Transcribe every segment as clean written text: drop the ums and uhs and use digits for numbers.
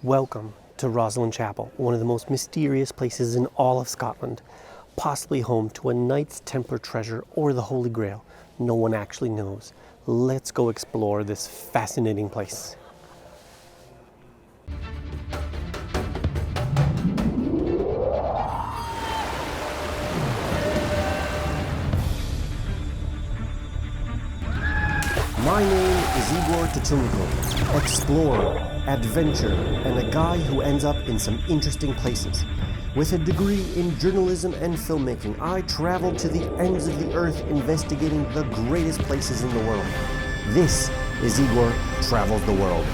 Welcome to Rosslyn Chapel, one of the most mysterious places in all of Scotland, possibly home to a Knights Templar treasure or the Holy Grail. No one actually knows. Let's go explore this fascinating place. My name is Igor, explorer, adventurer, and a guy who ends up in some interesting places. With a degree in journalism and filmmaking, I travel to the ends of the earth investigating the greatest places in the world. This is Igor Travels the World.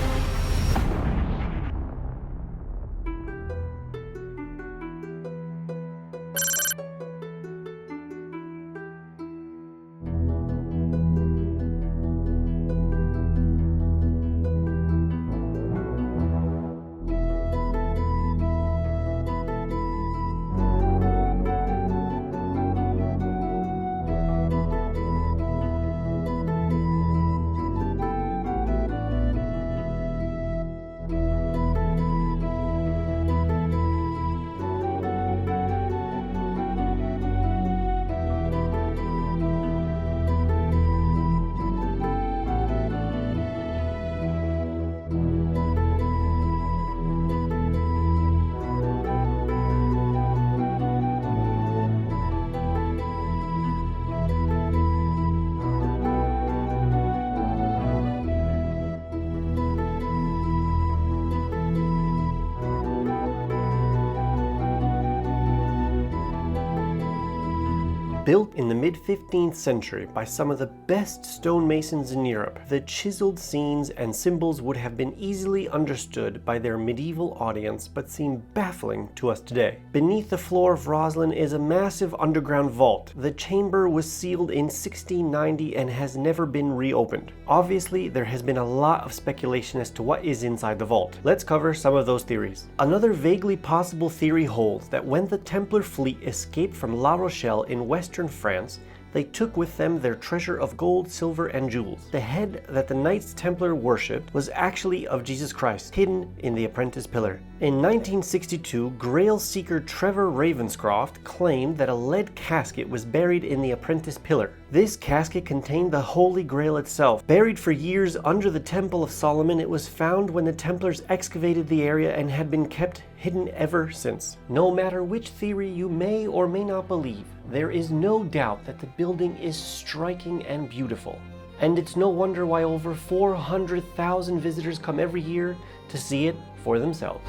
Built in the mid-15th century by some of the best stonemasons in Europe, the chiseled scenes and symbols would have been easily understood by their medieval audience but seem baffling to us today. Beneath the floor of Rosslyn is a massive underground vault. The chamber was sealed in 1690 and has never been reopened. Obviously, there has been a lot of speculation as to what is inside the vault. Let's cover some of those theories. Another vaguely possible theory holds that when the Templar fleet escaped from La Rochelle in western France, they took with them their treasure of gold, silver, and jewels. The head that the Knights Templar worshipped was actually of Jesus Christ, hidden in the apprentice pillar. In 1962, Grail seeker Trevor Ravenscroft claimed that a lead casket was buried in the apprentice pillar. This casket contained the Holy Grail itself. Buried for years under the Temple of Solomon, it was found when the Templars excavated the area and had been kept hidden ever since. No matter which theory you may or may not believe, there is no doubt that the building is striking and beautiful. And it's no wonder why over 400,000 visitors come every year to see it for themselves.